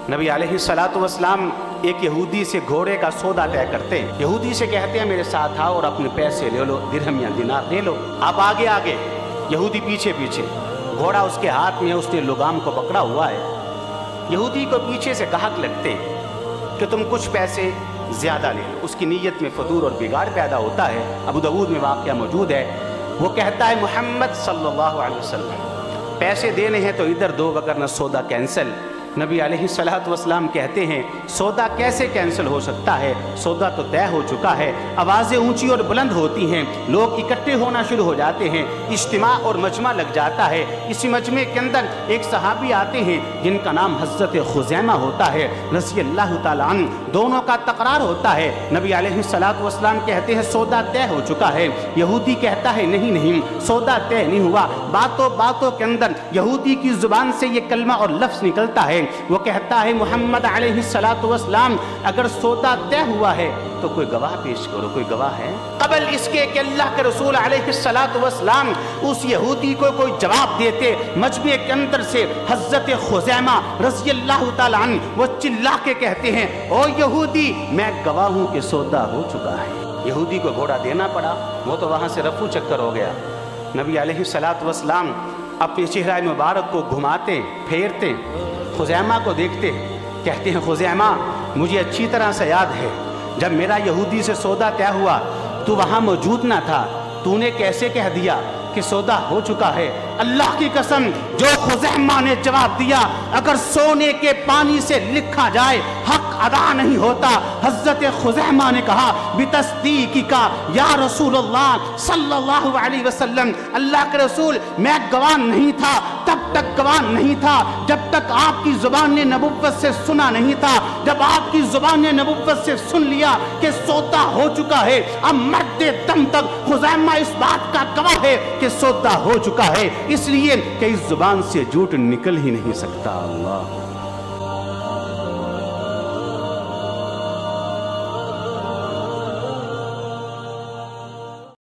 نبی علیہ الصلوۃ والسلام ایک یہودی سے گھوڑے کا سودا طے کرتے ہیں. یہودی سے کہتے ہیں میرے ساتھ آؤ اور اپنے پیسے لے لو، درہم یا دینار لے لو. آپ آگے آگے، یہودی پیچھے پیچھے. گھوڑا اس کے ہاتھ میں، اس نے لگام کو پکڑا ہوا ہے. یہودی کو پیچھے سے گاہک لگتے ہیں کہ تم کچھ پیسے زیادہ لے لو. اس کی نیت میں فطور اور بگاڑ پیدا ہوتا ہے. ابو داؤد میں واقعہ موجود ہے. وہ کہتا ہے محمد صلی اللہ علیہ وسلم پیسے دینے ہیں تو ادھر دو وگرنہ سودا کینسل. نبی علیہ الصلوۃ والسلام کہتے ہیں سودا کیسے کینسل ہو سکتا ہے، سودا تو طے ہو چکا ہے. آوازیں اونچی اور بلند ہوتی ہیں، لوگ اکٹھے ہونا شروع ہو جاتے ہیں، اجتماع اور مجمع لگ جاتا ہے. اسی مجمع کے اندر ایک صحابی آتے ہیں جن کا نام حضرت خزیمہ ہوتا ہے رضی اللہ تعالیٰ عنہ. دونوں کا تقرار ہوتا ہے. نبی علیہ الصلوۃ والسلام کہتے ہیں سودا طے ہو چکا ہے. یہودی کہتا ہے نہیں نہیں، سودا طے نہیں ہوا. باتوں باتوں کے اندر یہودی کی زبان سے یہ کلمہ اور لفظ نکلتا ہے. وہ کہتا ہے محمد علیہ الصلوۃ والسلام اگر سودا طے ہوا ہے تو کوئی گواہ پیش کرو. کوئی گواہ ہے؟ قبل اس کے کہ اللہ کے رسول علیہ الصلوۃ والسلام اس یہودی کو کوئی جواب دیتے، مجمع کے اندر سے حضرت خزیمہ رضی اللہ تعالیٰ عنہ وہ چلا کے کہتے ہیں او یہودی میں گواہ ہوں کہ سودا ہو چکا ہے. یہودی کو گھوڑا دینا پڑا، وہ تو وہاں سے رفو چکر ہو گیا. نبی علیہ الصلوۃ والسلام اپنے چہرہ مبارک کو گھماتے پھیرتے، خزیمہ کو دیکھتے، کہتے ہیں خزیمہ مجھے اچھی طرح سے یاد ہے جب میرا یہودی سے سودا طے ہوا تو وہاں موجود نہ تھا، تو نے کیسے کہہ دیا کہ سودا ہو چکا ہے؟ اللہ کی قسم جو خزیمہ نے جواب دیا اگر سونے کے پانی سے لکھا جائے حق ادا نہیں ہوتا. حضرت خزیمہ نے کہا بتصدیق کا یا رسول اللہ صلی اللہ علیہ وسلم، اللہ کے رسول میں گواہ نہیں تھا، تب تک گواہ نہیں تھا جب تک آپ کی زبان نے نبوت سے سنا نہیں تھا. جب آپ کی زبان نے نبوت سے سن لیا کہ سودا ہو چکا ہے، اب مرتے دم تک خزیمہ اس بات کا گواہ ہے کہ سودا ہو چکا ہے، اس لیے کہ اس زبان سے جھوٹ نکل ہی نہیں سکتا. اللہ